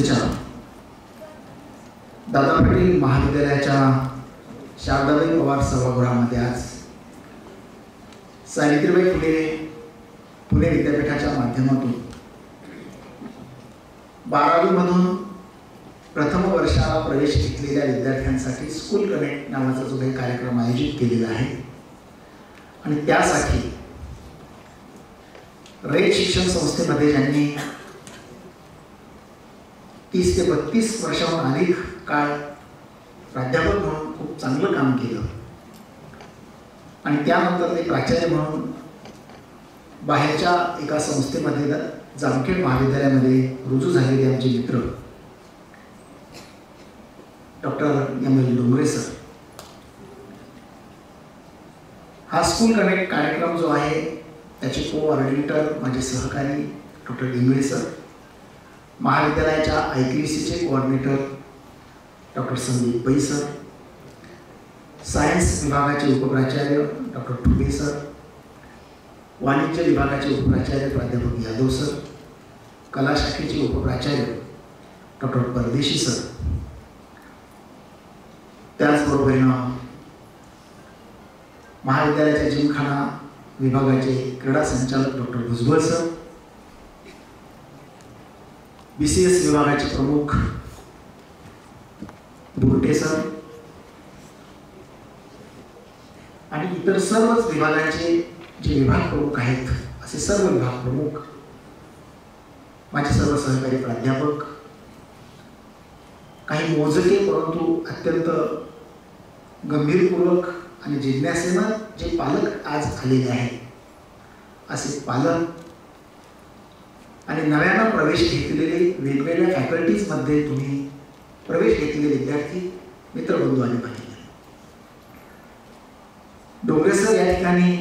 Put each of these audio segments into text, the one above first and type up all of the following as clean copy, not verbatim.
संस्थेच्या दादा पाटील महाविद्यालयाच्या शारदाबाई पवार सभागृहामध्ये आज सावित्रीबाई फुले पुणे विद्यापीठाच्या माध्यमातून 12वी मधून प्रथम वर्षाला प्रवेश घेतलेल्या विद्यार्थ्यांसाठी स्कूल कनेक्ट नावाचा जो काही कार्यक्रम आयोजित केलेला आहे आणि त्यासाठी रयत शिक्षण संस्थेमध्ये ज्यांनी 30 ते 32 वर्षाहून अधिक काळ प्राध्यापक म्हणून खूप चांगलं काम केलं आणि त्यानंतर ते प्राचार्य म्हणून बाहेरच्या एका संस्थेमध्ये जामखेड महाविद्यालयामध्ये रुजू झालेले आमचे मित्र डॉक्टर एम.एल. डोंगरे सर, हा स्कूल कनेक्ट कार्यक्रम जो आहे त्याचे कोऑर्डिनेटर माझे सहकारी डॉक्टर इंगळे सर, महाविद्यालयाच्या IPSCचे कोऑर्डिनेटर डॉक्टर संदीप पै सर, सायन्स विभागाचे उपप्राचार्य डॉक्टर ठुबे सर, वाणिज्य विभागाचे उपप्राचार्य प्राध्यापक यादव सर, कला शाखेचे उपप्राचार्य डॉक्टर परदेशी सर, त्याचबरोबरीनं महाविद्यालयाच्या जिमखाना विभागाचे क्रीडा संचालक डॉक्टर भुजबळ सर, BCS विभागाचे प्रमुख बुरटे सर आणि इतर सर्वच विभागाचे जे विभाग प्रमुख आहेत असे सर्व विभाग प्रमुख, माझे सर्व सहकारी प्राध्यापक, काही मोजके परंतु अत्यंत गंभीरपूर्वक आणि जिज्ञासेनं जे पालक आज आलेले आहेत असे पालक आणि नव्यानं प्रवेश घेतलेले वेगवेगळ्या फॅकल्टीजमध्ये तुम्ही प्रवेश घेतलेले विद्यार्थी मित्रबंधू आणि भगिनी, डोंगरे सर या ठिकाणी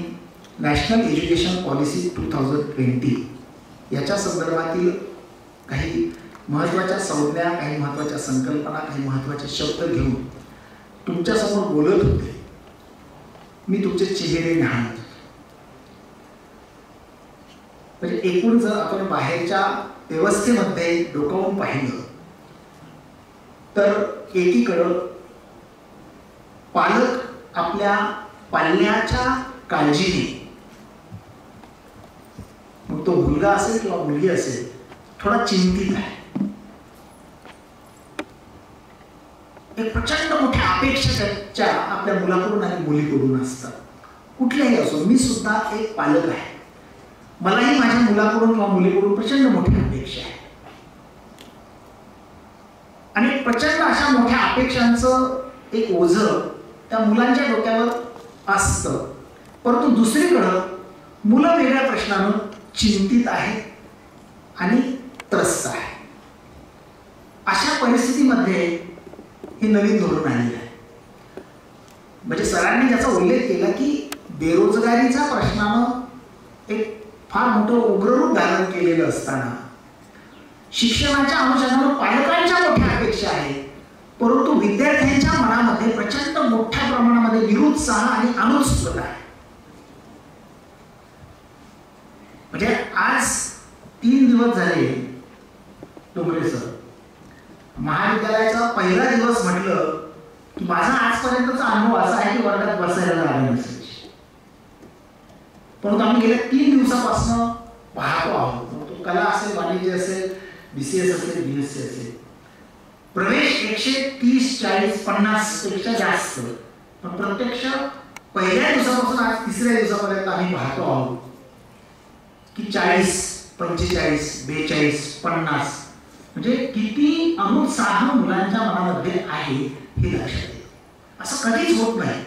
नॅशनल एज्युकेशन पॉलिसी 2020 याच्या संदर्भातील काही महत्त्वाच्या संज्ञा, काही महत्त्वाच्या संकल्पना, काही महत्त्वाचे शब्द घेऊन तुमच्यासमोर बोलत होते. मी तुमचे चेहरे न्याहाळत, म्हणजे एकूण जर आपण बाहेरच्या व्यवस्थेमध्ये डोकावून पाहिलं तर एकीकडं पालक आपल्या पाल्याच्या काळजीने, मग तो मुलगा असेल किंवा मुलगी असेल, थोडा चिंतित आहे. एक प्रचंड मोठ्या अपेक्षा त्याच्या आपल्या मुलाकडून आणि मुलीकडून असतात. कुठल्याही असो, मी सुद्धा एक पालक आहे, मलाही माझ्या मुलाकडून किंवा मुलीकडून प्रचंड मोठ्या अपेक्षा आहे आणि प्रचंड अशा मोठ्या अपेक्षांचं एक ओझं त्या मुलांच्या डोक्यावर असतं. परंतु दुसरीकडं मुलं वेगळ्या प्रश्नानं चिंतित आहेत आणि त्रस्त आहे. अशा परिस्थितीमध्ये हे नवीन धोरण आलेलं आहे. म्हणजे सरांनी ज्याचा उल्लेख केला की बेरोजगारीचा प्रश्नानं एक फार मोठं उग्ररूप धारण केलेलं असताना शिक्षणाच्या अनुषंगानं पालकांच्या मोठ्या अपेक्षा आहेत, परंतु विद्यार्थ्यांच्या मनामध्ये प्रचंड मोठ्या प्रमाणामध्ये निरुत्साह आणि अनुत्सुकता आहे. म्हणजे आज 3 दिवस झाले डोंगरे सर, महाविद्यालयाचा पहिला दिवस म्हटलं की माझा आजपर्यंतचा अनुभव असा आहे की वर्गात बसायला लागलं नसेल, परंतु आम्ही गेल्या 3 दिवसापासून पाहतो आहोत. तो कला असेल, वाणिज्य असेल, BCS असेल, BSc असेल, प्रवेश 130, 40, 50 पेक्षा जास्त, पण प्रत्यक्ष पहिल्या दिवसापासून आज 3ऱ्या दिवसापर्यंत आम्ही पाहतो आहोत की 40, 45, 42, 50 म्हणजे किती अनुत्साह मुलांच्या मनामध्ये आहे हे लक्षात येईल. असं कधीच होत नाही.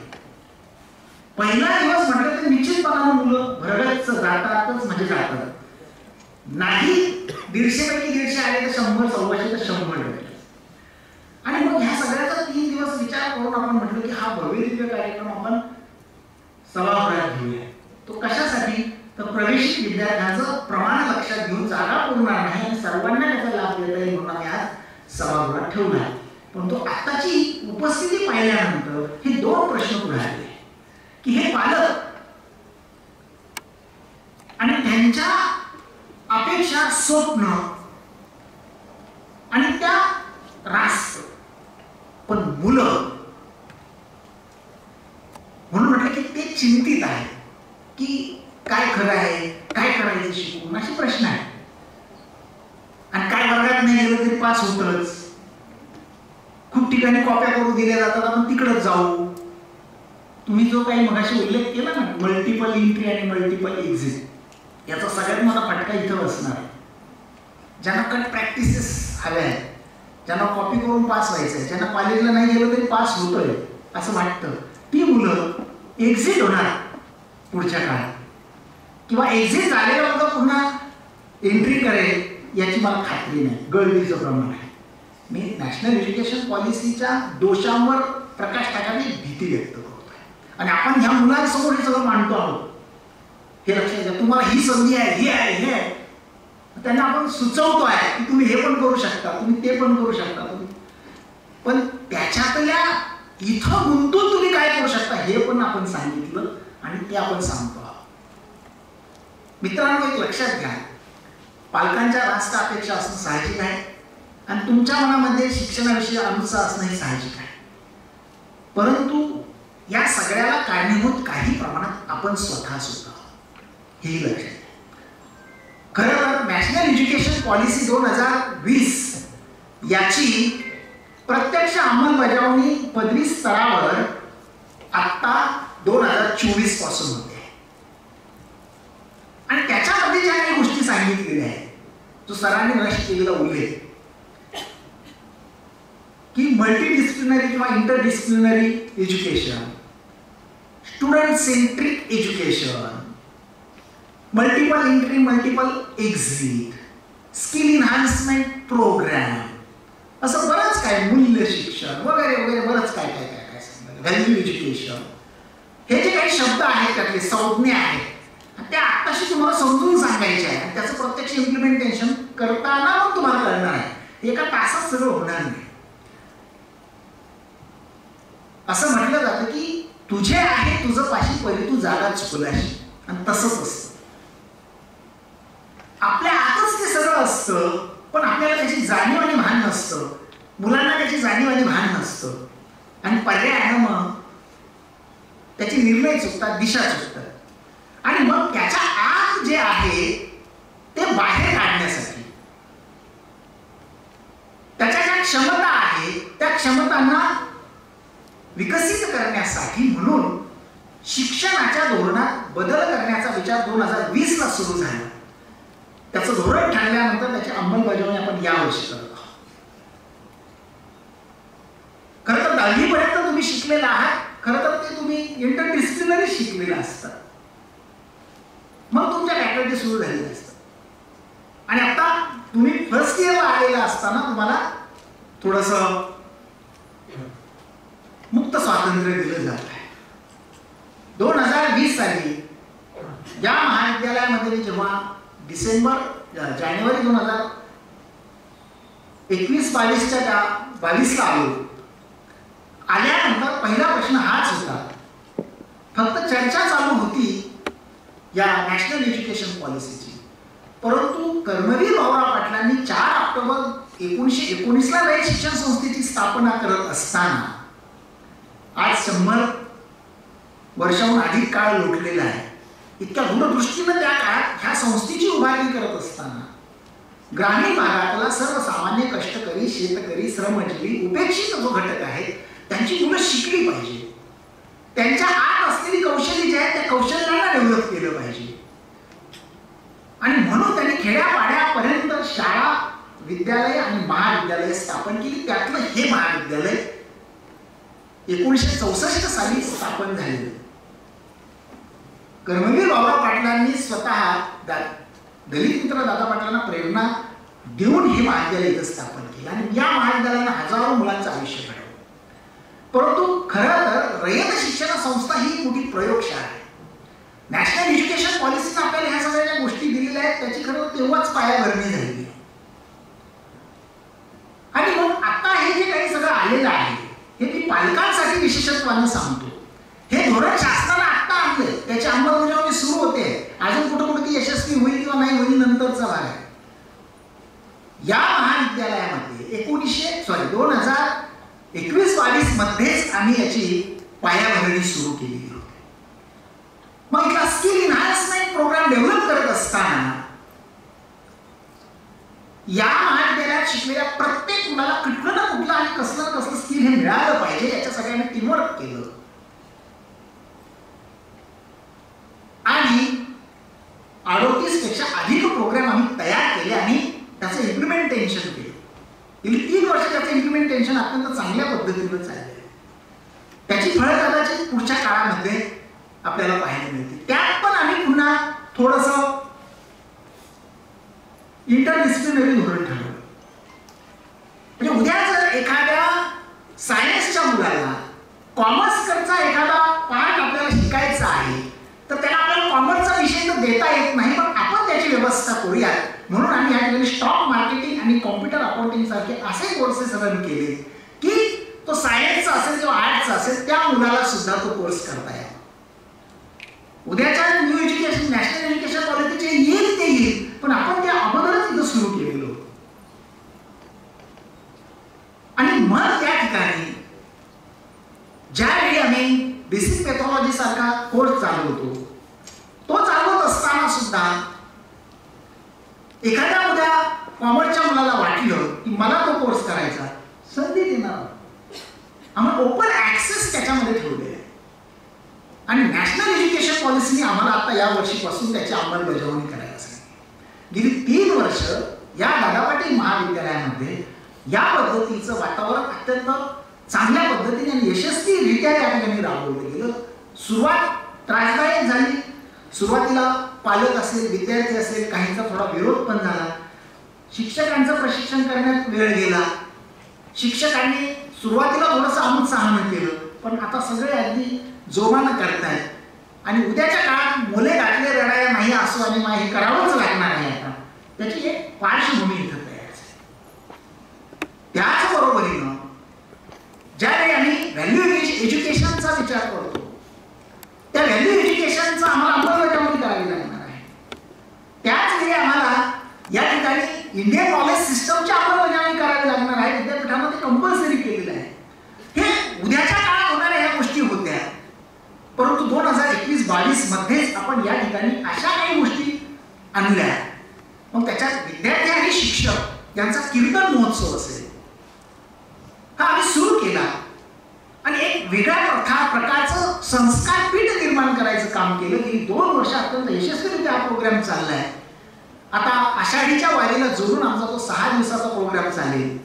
पहिला दिवस म्हटलं तर निश्चितपणानं मुलं भरगच्च जातातच, म्हणजे जातात. नाही 150 पैकी 150 आले तर 100, 125 तर 100. आणि मग ह्या सगळ्याचा 3 दिवस विचार करून आपण म्हटलं की हा भव्य दिव्य कार्यक्रम आपण सभागृहात घेऊया. तो कशासाठी? तर प्रवेशित विद्यार्थ्यांचं प्रमाण लक्षात घेऊन जागा पुरणार नाही आणि सर्वांना त्याचा लाभ देता येईल म्हणून आम्ही आज सभागृहात ठेवला आहे. परंतु आत्ताची उपस्थिती पाहिल्यानंतर हे 2 प्रश्न पुढे आले की हे पालक आणि त्यांच्या अपेक्षा, स्वप्न आणि त्या मुलं, म्हणून म्हटलं की ते चिंतित आहे की काय खरं आहे, काय करायचं शिकून, असे प्रश्न आहेत. आणि काय वर्गात नाही गेलं तरी पास होतच. खूप ठिकाणी कॉप्या करून दिल्या जातात, आपण तिकडच जाऊ. तुम्ही जो काही मगाशी उल्लेख केला ना, मल्टिपल एंट्री आणि मल्टिपल एक्झिट, याचा सगळ्यात मोठा फटका इथं बसणार आहे. ज्यांना कट प्रॅक्टिसेस हव्या आहेत, ज्यांना कॉपी करून पास व्हायचं आहे, ज्यांना कॉलेजला नाही गेलं तरी पास होतोय असं वाटतं, ती मुलं एक्झिट होणार पुढच्या काळात, किंवा एक्झिट झालेलं मुलं पुन्हा एंट्री करेल याची मला खात्री नाही. गळतीचं प्रमाण आहे. मी नॅशनल एज्युकेशन पॉलिसीच्या दोषांवर प्रकाश टाकायची भीती व्यक्त करतो आहे. आणि आपण ह्या मुलांसमोर हे सगळं मांडतो आहोत, हे लक्षात घ्या. तुम्हाला ही संधी आहे, ही आहे, हे आहे, त्यांना आपण सुचवतो आहे की तुम्ही हे पण करू शकता, तुम्ही ते पण करू शकता, तुम्ही पण त्याच्यातल्या इथं गुंतून तुम्ही काय करू शकता हे पण आपण सांगितलं आणि ते आपण सांगतो आहोत. मित्रांनो, एक लक्षात घ्या, पालकांच्या रास्त अपेक्षा असणं साहजिक आहे आणि तुमच्या मनामध्ये शिक्षणाविषयी अनुत्साह असणं हे साहजिक आहे. परंतु या सगळ्याला कारणीभूत काही प्रमाणात आपण स्वतः सुद्धा, हेही लक्षात घ्या. खरं तर नॅशनल एज्युकेशन पॉलिसी 2020 याची प्रत्यक्ष अंमलबजावणी पदवी स्तरावर आता 2024 पासून होते. आणि त्याच्यामध्ये ज्या काही गोष्टी सांगितलेल्या आहेत, जो सरांनी नष्ट केलेला उल्लेख की मल्टीडिसिप्लिनरी किंवा interdisciplinary education, student centric education, multiple entry multiple exit, skill enhancement programme, असं बरंच काय, मूल्य शिक्षण वगैरे वगैरे बरंच काय काय काय काय सांगितलं, व्हॅल्यू एज्युकेशन, हे जे काही शब्द आहेत त्यातले संज्ञा आहेत त्या आत्ताशी तुम्हाला समजून सांगायचे आहे आणि त्याचं प्रत्यक्ष इम्प्लिमेंटेशन करताना मग तुम्हाला कळणार आहे. एका तासात सगळं होणार नाही. असं म्हटलं जातं की तुझे आहे तुझं पाशी पहिले तू जागा चुकलाशी, आणि तसंच असतं. आपल्या आतच ते सगळं असतं, पण आपल्याला त्याची जाणीव आणि भान नसतं. मुलांना त्याची जाणीव आणि भान नसतं आणि पर्यायानं मग त्याचे निर्णय चुकतात, दिशा चुकतात. आणि मग त्याच्या आत जे आहे ते बाहेर काढण्यासाठी त्याच्या ज्या क्षमता आहे त्या क्षमतांना विकसित करण्यासाठी म्हणून शिक्षणाच्या धोरणात बदल करण्याचा विचार 2020 ला सुरू झाला. त्याचं धोरण ठरल्यानंतर त्याची अंमलबजावणी आपण यावर्षी करत आहोत. खरं तर 10वी पर्यंत तुम्ही शिकलेला आहात, खरं तर ते तुम्ही इंटरडिसिप्लिनरी शिकलेलं असतं, मग तुमच्या फॅकल्टी सुरू झालेल्या असतात. आणि आता तुम्ही फर्स्ट इयरला आलेला असताना तुम्हाला थोडंसं मुक्त स्वातंत्र्य दिलं जात आहे. 2020 साली या महाविद्यालयामध्ये जेव्हा जानेवारी 2021-22च्या 22ला आल्यानंतर पहिला प्रश्न हाच होता. फक्त चर्चा चालू होती या नॅशनल एज्युकेशन पॉलिसीची, परंतु कर्मवीर भाऊराव पाटलांनी 4 ऑक्टोबर 1919ला रयत शिक्षण संस्थेची स्थापना करत असताना आज 100 वर्षाहून अधिक काळ लोटलेला आहे. इतक्या दूरदृष्टीनं त्या काळात ह्या संस्थेची उभारणी करत असताना ग्रामीण भागातला सर्वसामान्य कष्टकरी, शेतकरी, श्रमजीवी, उपेक्षित जो घटक आहे त्यांची मुलं शिकली पाहिजे. त्यांच्या आत असलेली कौशल्य जे आहेत त्या कौशल्यांना डेव्हलप केलं पाहिजे. आणि म्हणून त्यांनी खेड्यापाड्यापर्यंत शाळा, विद्यालय आणि महाविद्यालय स्थापन केली. त्यातलं हे महाविद्यालय 1964 साली स्थापन झाले. कर्मवीर भाऊराव पाटलांनी स्वतः दलित मित्र दादा पाटलांना प्रेरणा देऊन हे महाविद्यालय इथं स्थापन केलं आणि या महाविद्यालयानं हजारो मुलांचं आयुष्य घडवलं. परंतु खरं तर रयत शिक्षण संस्था ही मोठी प्रयोगशाळा आहे. नॅशनल एज्युकेशन पॉलिसीनं आपल्याला ह्या सगळ्या ज्या गोष्टी दिलेल्या आहेत त्याची खरं तेव्हाच पायाभरणी झाली. आणि मग आता हे जे काही सगळं आलेलं आहे हे मी पालकांसाठी विशेषत्वानं सांगतो. हे धोरण शासनाला आत्ता आणलंय, त्याची अंमलबजावणी सुरू होते. अजून कुठं कुठं ती यशस्वी होईल किंवा नाही होईल नंतरचा भाग आहे. या महाविद्यालयामध्ये 2000 21-22 मध्येच आम्ही याची पायाभरणी सुरू केली होती. मग इथला स्किल इन्हान्समेंट प्रोग्राम डेव्हलप करत असताना या महाविद्यालयात शिकलेल्या प्रत्येक मुलाला कुठलं ना कुठलं आणि कसलं ना कसलं स्किल हे मिळालं पाहिजे याच्या सगळ्यांनी टीमवर्क केलं आणि 38 पेक्षा अधिक प्रोग्राम आम्ही तयार केले आणि त्याचं इम्प्लिमेंटेशन केलं. गेली 3 वर्ष त्याचं इम्प्लिमेंटेशन अत्यंत चांगल्या पद्धतीने चाललं. त्याची फळं कदाचित पुढच्या काळामध्ये आपल्याला पाहायला मिळते. त्यात पण आम्ही पुन्हा थोडंसं इंटरडिसिप्लिनरी धोरण ठरवलं. म्हणजे उद्या जर एखाद्या सायन्सच्या मुलाला कॉमर्सकडचा एखादा पार्ट आपल्याला शिकायचा आहे तर त्याला आपल्याला कॉमर्सचा विषय तर देता येत नाही, पण आपण त्याची व्यवस्था करूयात म्हणून आम्ही या ठिकाणी स्टॉक मार्केटिंग आणि कॉम्प्युटर अकाउंटिंग सारखे असे कोर्सेस रन केले की तो सायन्सचा असेल किंवा आर्ट्सचा असेल त्या मुलाला सुद्धा तो कोर्स करता येईल. उद्याच्या न्यू एज्युकेशन नॅशनल एज्युकेशन पॉलिसीचे येईल ते येईल, पण आपण त्या अगोदरच इथं सुरू केलेलो. आणि मग त्या ठिकाणी ज्यावेळी आम्ही बेसिक पॅथॉलॉजी सारखा कोर्स चालवतो तो चालवत असताना सुद्धा एखाद्या उद्या कॉमर्सच्या मुलाला वाटलं की मला तो कोर्स करायचा, संधी देणार. आम्हाला ओपन ऍक्सेस त्याच्यामध्ये ठेवले आहे आणि नॅशनल एज्युकेशन पॉलिसीने आम्हाला आता या वर्षीपासून त्याची अंमलबजावणी करायला सांगितली. गेली 3 वर्ष या दादा पाटील महाविद्यालयामध्ये या पद्धतीचं वातावरण अत्यंत चांगल्या पद्धतीने आणि यशस्वीरित्या त्या ठिकाणी राबवलं गेलं. सुरुवात त्रासदायक झाली. सुरुवातीला पालक असेल, विद्यार्थी असेल, काहींचा थोडा विरोध पण झाला. शिक्षकांचं प्रशिक्षण करण्यात वेळ गेला. शिक्षकांनी सुरुवातीला थोडंसं अनुत्साहानं केलं, पण आता सगळे अगदी जोमानं करतायत आणि उद्याच्या काळात मुले घातले रडाया नाही असो आणि हे करावंच लागणार आहे. आता त्याची एक पार्श्वभूमी इथं तयार आहे. त्याचबरोबरीनं ज्यावेळी आम्ही व्हॅल्यू एज्युकेशनचा विचार करतो त्या व्हॅल्यू एज्युकेशनचा आम्हाला अंमलबजावणी करावी लागणार आहे. त्याच वेळी आम्हाला या ठिकाणी इंडियन नॉलेज सिस्टमची अंमलबजावणी करावी लागणार आहे. विद्यापीठामध्ये कंपल्सरी केलेलं आहे. हे उद्याच्या काळात होणाऱ्या ह्या गोष्टी होत्या, परंतु 2021-22 मध्येच आपण या ठिकाणी अशा काही गोष्टी आणल्या. मग त्याच्यात विद्यार्थी आणि शिक्षक यांचा कीर्तन महोत्सव असेल हा आम्ही सुरू केला आणि एक वेगळ्या प्रकारचं संस्कार पीठ निर्माण करायचं काम केलं. गेली 2 वर्ष अत्यंत यशस्वीरित्या हा प्रोग्राम चाललाय. आता आषाढीच्या वारीला जोडून आमचा तो 6 दिवसाचा प्रोग्राम चालेल.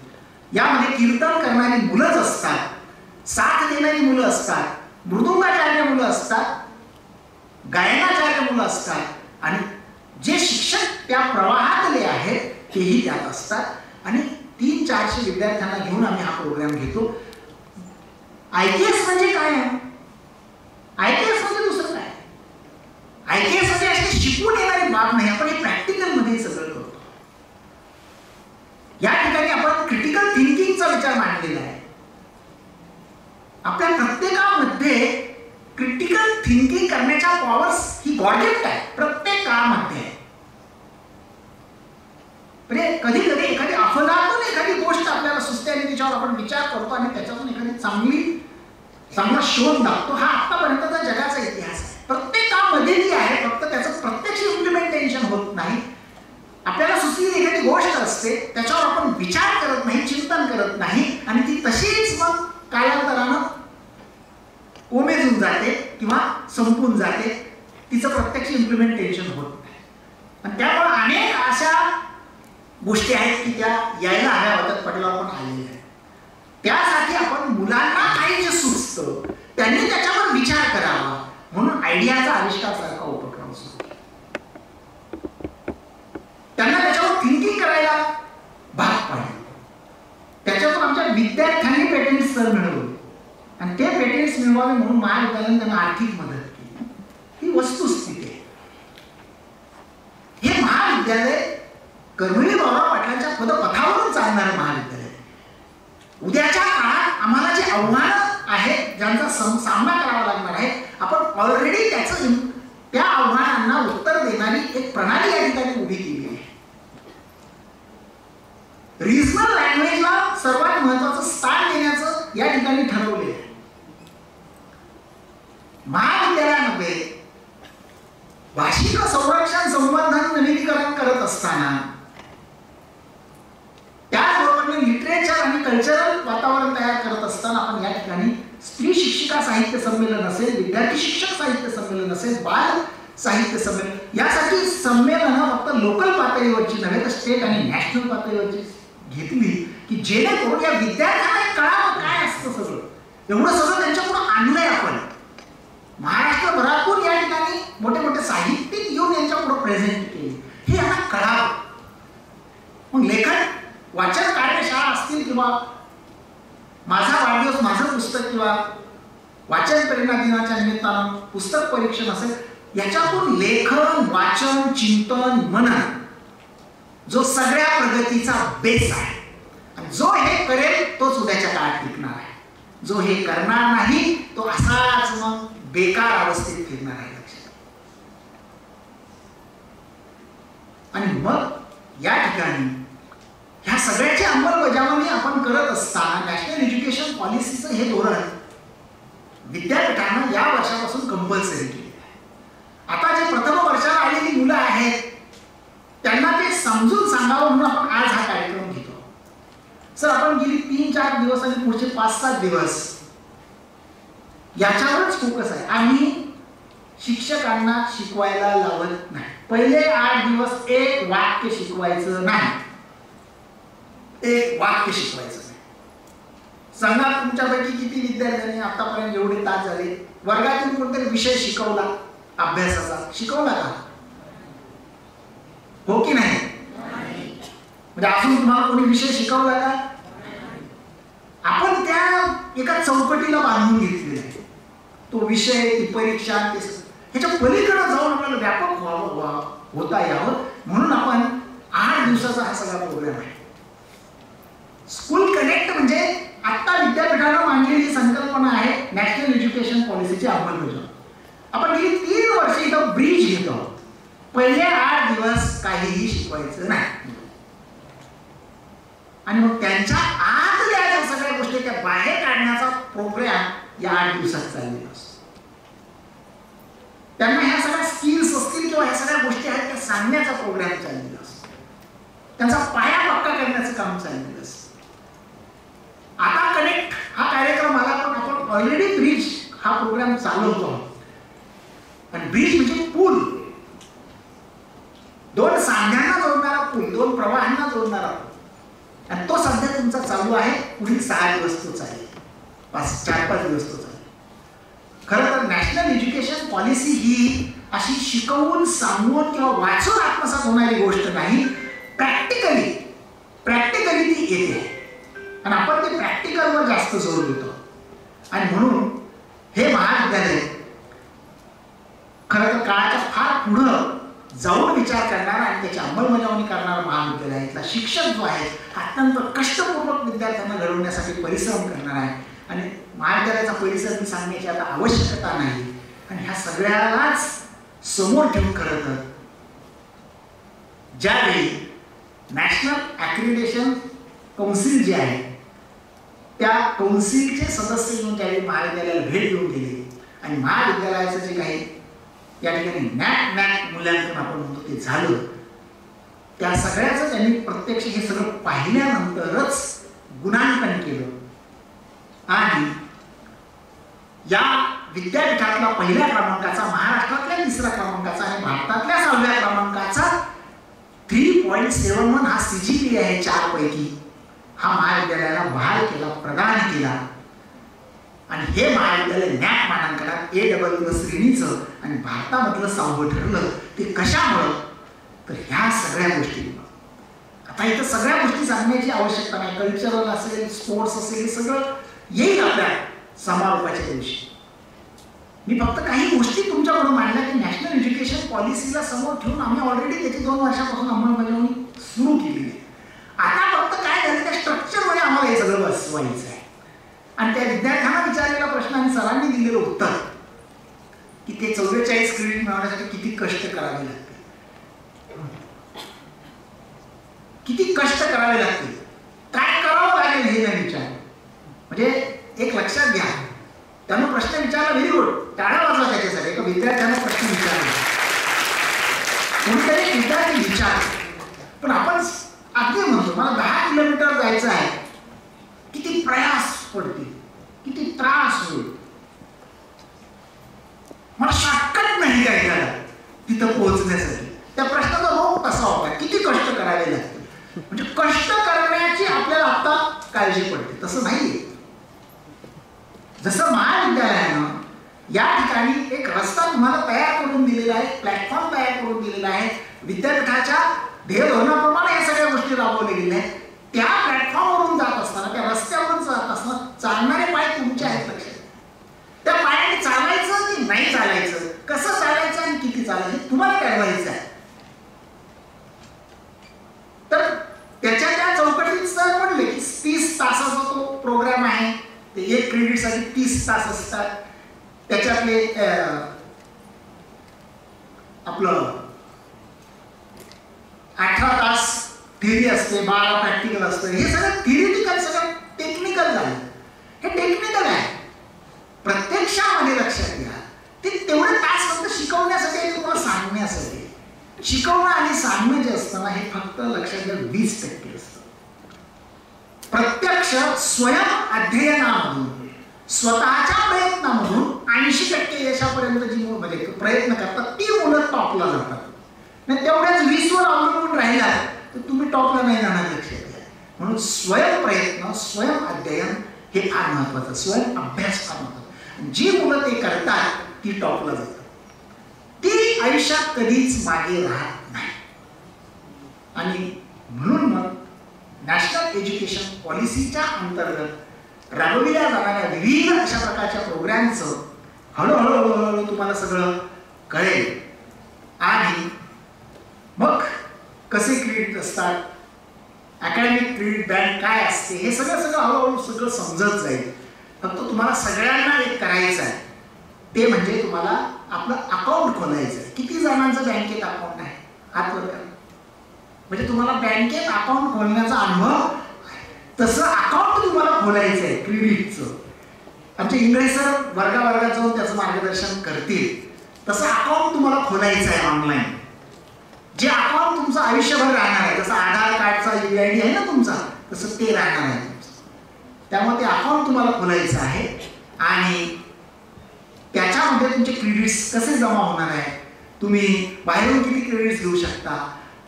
यामध्ये कीर्तन करणारी मुलंच असतात, साथ देणारी मुलं असतात, मृदुंगाचार्य मुलं असतात, गायनाचार्य मुलं असतात आणि जे शिक्षक त्या प्रवाहातले आहेत तेही त्यात असतात आणि 300-400 विद्यार्थ्यांना घेऊन आम्ही हा प्रोग्राम घेतो. IKS म्हणजे काय आहे? IKS म्हणजे दुसरं काय? IKS म्हणजे अशी शिकून येणारी बाब नाही, आपण हे प्रॅक्टिकल मध्ये सगळं करतो. या ठिकाणी आपण क्रिटिकल थिंकिंगचा विचार मांडलेला आहे. आपल्या प्रत्येकामध्ये क्रिटिकल थिंकिंग करण्याच्या पॉवर्स ही गॉड-गिफ्ट आहे. प्रत्येकामध्ये म्हणजे कधी कधी एखादी अफलातून एखादी गोष्ट आपल्याला सुचते आणि त्याच्यावर आपण विचार करतो आणि त्याच्यातून एखादी चांगला शोध लागतो. हा आतापर्यंतचा जगाचा इतिहास आहे. प्रत्येकामध्ये ती आहे, फक्त त्याचं प्रत्यक्ष इम्प्लिमेंटेशन होत नाही. आपल्याला सुचलेली एखादी गोष्ट असते त्याच्यावर आपण विचार करत नाही, चिंतन करत नाही आणि ती तशीच मग कालांतरानं कोमेजून जाते किंवा संपून जाते. तिचं प्रत्यक्ष इम्प्लिमेंटेशन होत नाही आणि त्यामुळे अनेक अशा गोष्टी आहेत की त्या यायला हव्या होत्या, पटलावर पण आलेल्या आहेत. त्यासाठी आपण मुलांना काही जे सुचतं त्यांनी त्याच्यावर विचार करावा म्हणून आयडियाचा आविष्कार सारखा उपक्रम सुरू केला. त्यांना त्याच्यावर थिंकिंग करायला भाग पाडले. त्याच्यातून आमच्या विद्यार्थ्यांनी पेटेंट्स तर मिळवले आणि ते पेटेंट्स मिळवावे म्हणून महाविद्यालयाने त्यांना आर्थिक मदत केली. ही वस्तुस्थिती आहे. हे महाविद्यालय कर्मवीर बाबूराव पाटलांच्या पदपथावरून चालणारं महाविद्यालय. उद्याच्या काळात आम्हाला जे आव्हानं आहेत ज्यांचा सामना करावा लागणार आहे, आपण ऑलरेडी त्या आव्हानांना उत्तर देणारी एक प्रणाली या ठिकाणी उभी केली आहे. रिजनल लँग्वेजला सर्वात महत्वाचं स्थान देण्याचं या ठिकाणी ठरवले आहे. महाविद्यालयामध्ये भाषिक संरक्षण संवर्धन नवीनीकरण करत असताना त्याचबरोबर लिटरेचर आणि कल्चरल वातावरण तयार करत असताना आपण या ठिकाणी स्त्री शिक्षिका साहित्य संमेलन असेल, विद्यार्थी शिक्षक साहित्य संमेलन असेल, बाल साहित्य संमेलन यासाठी संमेलनं फक्त लोकल पातळीवरची नव्हे तर स्टेट आणि नॅशनल पातळीवरची घेतली की जेणेकरून या विद्यार्थ्यांना कळावं काय असतं सगळं. एवढं सगळं त्यांच्याकडून आणलंय आपण. महाराष्ट्रभरातून या ठिकाणी मोठे मोठे साहित्यिक येऊन यांच्यापुढे प्रेझेंट केले, हे यांना कळावं. मग लेखन वाचन कार्यशाळा असतील किंवा माझा वाढदिवस माझं पुस्तक किंवा वाचन प्रेरणा दिनाच्या निमित्तानं पुस्तक परीक्षण असेल, याच्यातून लेखन, वाचन, चिंतन, मनन जो सगळ्या प्रगतीचा बेस आहे. आणि जो हे करेल तोच उद्याच्या काळात टिकणार आहे. जो हे करणार नाही तो असाच मग बेकार अवस्थेत फिरणार आहे. आणि मग या ठिकाणी ह्या सगळ्याची अंमलबजावणी आपण करत असताना नॅशनल एज्युकेशन पॉलिसीचं हे धोरण विद्यापीठानं या वर्षापासून कंपल्सरी केले आहे. आता जे प्रथम वर्षाला आलेली मुलं आहेत त्यांना ते समजून सांगावं म्हणून आपण आज हा कार्यक्रम घेतो. सर, आपण गेली 3-4 दिवस आणि पुढचे 5-7 दिवस याच्यावरच फोकस आहे. आम्ही शिक्षकांना शिकवायला लावत नाही. पहिले 8 दिवस एक वाक्य शिकवायचं नाही. एक वाक्य शिकवायचं नाही. सांगा तुमच्यापैकी किती विद्यार्थ्यांनी आतापर्यंत एवढे तास झाले वर्गातून कोणतरी विषय शिकवला, अभ्यासाचा शिकवला का? हो की नाही? म्हणजे अजून तुम्हाला कोणी विषय शिकवला का? आपण त्या एका चौकटीला बांधून घेतलेला आहे. तो विषय, ती परीक्षा, ह्याच्या पलीकडे जाऊन आपल्याला व्यापक होता यावं म्हणून आपण 8 दिवसाचा हा सगळा प्रोग्राम आहे. स्कूल कनेक्ट म्हणजे आता विद्यापीठानं मांडलेली संकल्पना आहे नॅशनल एज्युकेशन पॉलिसीची अंमलबजावणी. आपण गेली 3 वर्ष इथं ब्रिज घेतो. पहिले 8 दिवस काहीही शिकवायचं नाही आणि मग त्यांच्या आतल्या ज्या सगळ्या गोष्टी त्या बाहेर काढण्याचा प्रोग्राम या 8 दिवसात चाललेला असतो. त्यांना ह्या सगळ्या स्किल्स असतील किंवा ह्या सगळ्या गोष्टी आहेत त्या सांगण्याचा प्रोग्राम चाललेला असतो. त्यांचा पाया पक्का करण्याचं काम चाललेलं असतं. आता कनेक्ट हा कार्यक्रम आला पण आपण ऑलरेडी ब्रिज हा प्रोग्राम चालवतो. आणि ब्रिज म्हणजे पूल, 2 सांध्यांना जोडणारा पूल, 2 प्रवाहांना जोडणारा पूल. आणि तो सध्या तुमचा चालू आहे. पुढील 6 दिवस तो चालेल, 4-5 दिवस तो चालेल. खरं तर नॅशनल एज्युकेशन पॉलिसी ही अशी शिकवून सांगून किंवा वाचून आत्मसात होणारी गोष्ट नाही. प्रॅक्टिकली ती येते आणि आपण ते प्रॅक्टिकलवर जास्त जोर देतो. आणि म्हणून हे महाविद्यालय खरं तर काळाच्या फार पुढं जाऊन विचार करणारा आणि त्याची अंमलबजावणी करणारा महाविद्यालय आहे. शिक्षक जो आहे अत्यंत कष्टपूर्वक विद्यार्थ्यांना घडवण्यासाठी परिश्रम करणार आहे. आणि महाविद्यालयाचा परिसर सांगण्याची आता आवश्यकता नाही. आणि ह्या सगळ्यालाच समोर ठेवून खरं तर ज्यावेळी नॅशनल ॲक्रिडिटेशन काउन्सिल जे आहे त्या काउन्सिलचे सदस्य येऊन ज्यावेळी महाविद्यालयाला भेट देऊन गेले आणि महाविद्यालयाचं जे काही या ठिकाणी नॅक मूल्यांकन आपण म्हणतो ते झालं, त्या सगळ्याचं त्यांनी प्रत्यक्ष हे सगळं पाहिल्यानंतरच गुणांकन केलं. आणि या विद्यापीठातला 1ल्या क्रमांकाचा, महाराष्ट्रातल्या 3ऱ्या क्रमांकाचा आणि भारतातल्या 6व्या क्रमांकाचा 3.71 हा CGPA आहे 4 पैकी, हा महाविद्यालयाला बहाल केला, प्रदान केला. आणि हे महाविद्यालय नॅक मानांकनात AAA श्रेणीचं आणि भारतामधलं 6वं ठरलं. ते कशामुळं? तर ह्या सगळ्या गोष्टी. आता इथं सगळ्या गोष्टी सांगण्याची आवश्यकता नाही. कल्चरल असेल, स्पोर्ट्स असेल, हे सगळं येईल आपल्या समारोपाच्या दिवशी. मी फक्त काही गोष्टी तुमच्याकडून मांडल्या की नॅशनल एज्युकेशन पॉलिसीला समोर ठेवून आम्ही ऑलरेडी त्याची 2 वर्षापासून अंमलबजावणी सुरू केलेली आहे. आता फक्त काय झालं त्या स्ट्रक्चरमध्ये आम्हाला हे सगळं बसवायचं आहे. आणि त्या विद्यार्थ्यांना विचारलेला प्रश्न आणि सरांनी दिलेलं उत्तर की ते 44 क्रेडिट मिळवण्यासाठी किती कष्ट करावे लागतील, किती कष्ट करावे लागतील, काय करावं लागेल हे नाही विचार. म्हणजे लक्षात घ्या. त्यानं प्रश्न विचारला, व्हेरी गुड, टाळ्या वाजवा त्याच्यासाठी. एका विद्यार्थ्यानं प्रश्न विचारला, कोणीतरी विद्यार्थी विचार, पण आपण अगदी म्हणतो मला 10 किलोमीटर जायचं आहे, किती प्रयास पडतील, किती त्रास होईल, मला शॉर्टकट नाही काय त्याला तिथं पोहोचण्यासाठी. त्या प्रश्नाचा रोग कसा होता, किती कष्ट करावे लागते. म्हणजे कष्ट करण्याची आपल्याला आता काळजी पडते, तसं नाहीये. जसं महाविद्यालयानं या ठिकाणी एक रस्ता तुम्हाला तयार करून दिलेला आहे, प्लॅटफॉर्म तयार करून दिलेला आहे, विद्यापीठाच्या ध्येय धोरणाप्रमाणे या सगळ्या गोष्टी राबवल्या गेल्या आहेत. त्या प्लॅटफॉर्मवरून जात असताना, त्या रस्त्यावरून जात असताना चालणारे पाय तुमचे आहेत लक्षात. त्या पायाने चालायचं की नाही चालायचं, कसं चालायचं आणि किती चालायचं तुम्हाला ठरवायचं आहे. तर त्याच्या त्या चौकटीत सर म्हणले की 30 तासाचा तो प्रोग्राम आहे, ते 1 क्रेडिटसाठी 30 तास असतात. त्याच्यातले आपलं 18 तास थिअरी असते, 12 प्रॅक्टिकल असतं. हे सगळं थिअरिटिकल, सगळं टेक्निकल झालं. हे टेक्निकल आहे. प्रत्यक्षामध्ये लक्षात घ्या, ते तेवढे तास फक्त शिकवण्यासाठी आहे, तुम्हाला सांगण्यासाठी. शिकवणं आणि सांगणं जे असतं ना, हे फक्त लक्षात घ्या 20% असतं. प्रत्यक्ष स्वयं अध्ययनामधून, स्वतःच्या प्रयत्नामधून 80% यशापर्यंत जी म्हणजे प्रयत्न करतात ती मुलं टॉपला जातात. नाही तेवढ्याच 20 वर अवलंबून राहिला तर तुम्ही टॉपला नाही जाणार, लक्षात घ्या. म्हणून स्वयं प्रयत्न, स्वयं अध्ययन हे फार महत्वाचं, स्वयं अभ्यास फार महत्वाचा. जी मुलं ते करतात ती टॉपला जातात, ती आयुष्यात कधीच मागे राहत नाही. आणि म्हणून मग नॅशनल एज्युकेशन पॉलिसीच्या अंतर्गत राबविल्या जाणाऱ्या विविध अशा प्रकारच्या प्रोग्रामचं हळूहळू तुम्हाला सगळं कळेल. आणि मग कसे क्रेडिट असतात, अकॅडमिक क्रेडिट बँक काय असते, हे सगळं हळूहळू सगळं समजत जाईल. फक्त तुम्हाला सगळ्यांना एक करायचं आहे, ते म्हणजे तुम्हाला आपलं अकाउंट खोलायचं आहे. किती जणांचं बँकेत अकाउंट आहे हात वर करा. म्हणजे तुम्हाला बँकेत अकाउंट खोलण्याचा अनुभव, तसं अकाउंट तुम्हाला खोलायचं आहे क्रेडिटचं. आमचे इंग्रजी सर वर्गावर्गात जाऊन त्याचं मार्गदर्शन करतील. तसं अकाउंट तुम्हाला खोलायचं आहे ऑनलाईन, जे अकाउंट तुमचं आयुष्यभर राहणार आहे. जसं आधार कार्डचा UID आहे ना तुमचा, तसं ते राहणार आहे. त्यामुळे ते अकाउंट तुम्हाला खोलायचं आहे आणि त्याच्यामध्ये तुमचे क्रेडिट्स कसे जमा होणार आहे, तुम्ही बाहेरून किती क्रेडिट्स घेऊ शकता,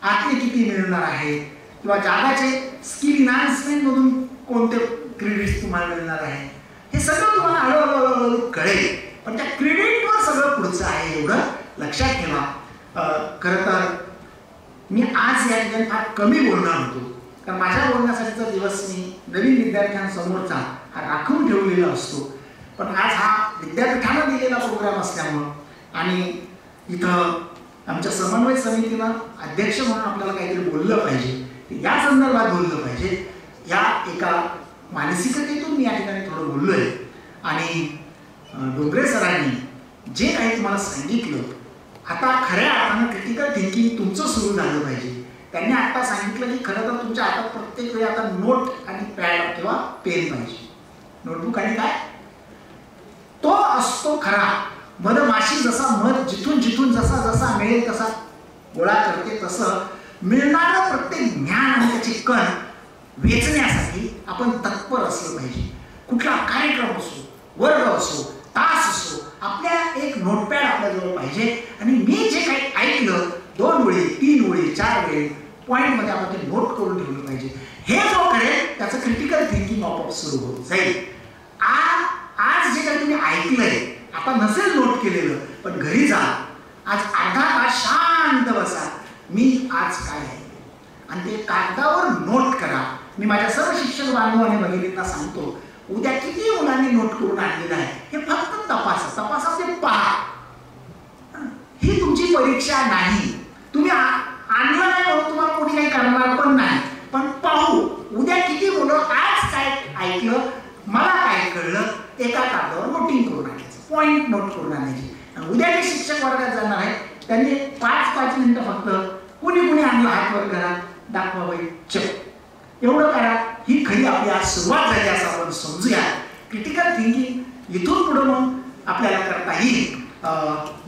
आतले किती मिळणार आहे, किंवा जागाचे स्किल इन्हान्समेंट मधून कोणते क्रेडिट्स तुम्हाला मिळणार आहे, हे सगळं तुम्हाला हळूहळू कळेल. पण त्या क्रेडिटवर सगळं पुढचं आहे एवढं लक्षात ठेवा. खरं तर मी आज या ठिकाणी फार कमी बोलणार होतो, कारण माझ्या बोलण्यासाठीचा दिवस मी नवीन विद्यार्थ्यांसमोरचा हा राखून ठेवलेला असतो. पण आज हा विद्यापीठानं दिलेला प्रोग्राम असल्यामुळं आणि इथं आमच्या समन्वय समितीनं अध्यक्ष म्हणून आपल्याला काहीतरी बोललं पाहिजे, या संदर्भात बोललं पाहिजे, या एका मानसिकतेतून मी या ठिकाणी थोडं बोललोय. आणि डोंगरे सरांनी जे काही तुम्हाला सांगितलं, आता खऱ्या अर्थानं क्रिटिकल थिंकिंग तुमचं सुरू झालं पाहिजे. त्यांनी आता सांगितलं की खरं तर तुमच्या हातात प्रत्येक वेळी आता नोट आणि पॅड किंवा पेन पाहिजे. नोटबुक आणि काय तो असतो खरा मधमाशी, जसा मध जिथून जिथून जसा जसा मिळेल तसा गोळा करते, तसं मिळणारं प्रत्येक ज्ञान आणि त्याची कण वेचण्यासाठी आपण तत्पर असलं पाहिजे. कुठला कार्यक्रम असो, वर्ग असो, तास असो, आपल्या एक नोटपॅड आपल्याजवळ पाहिजे. आणि मी जे काही ऐकलं 2 वेळी 3 वेळी 4 वेळी पॉईंटमध्ये आपण ते नोट करून ठेवलं पाहिजे. हे जो करेल त्याचं क्रिटिकल थिंकिंग आपोआप सुरू होत जाईल. आज जे काही तुम्ही ऐकलंय, आता नसेल नोट केलेलं, पण घरी जा, आज अर्धा तास शांत बसा, मी आज काय ऐकलं आणि ते कागदावर नोट करा. मी माझ्या सर्व शिक्षक बांधव आणि भगिनींना सांगतो, उद्या किती मुलांनी नोट करून आणलेलं आहे हे फक्त तपासा ते पहा. ही तुमची परीक्षा नाही, तुम्ही आणलं नाही म्हणून तुम्हाला कोणी काही करणार पण नाही, पण पाहू उद्या किती मुलं आज काय ऐकलं, मला काय कळलं, एका कागदावर नोटिंग करून आणायचं, पॉईंट नोट करून आणायची. उद्या जे शिक्षक वर्गात जाणार आहेत त्यांनी 5-5 मिनिटं फक्त कुणी आणलं हात वर करा, दाखवा बाई चप, एवढं करा. ही खरी आपली आज सुरुवात झाली असं आपण समजूया. क्रिटिकल थिंकिंग इथून पुढे मग आपल्याला करता येईल.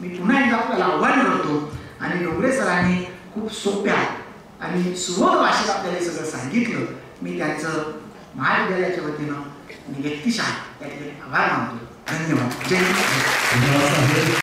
मी पुन्हा एकदा आपल्याला आव्हान करतो आणि डोंगरे सरांनी खूप सोप्या आणि सुबोध भाषेत आपल्याला हे सगळं सांगितलं. मी त्यांचं महाविद्यालयाच्या वतीनं मी व्यक्तिशः त्याचे आभार मानतो. धन्यवाद. जय हिंद.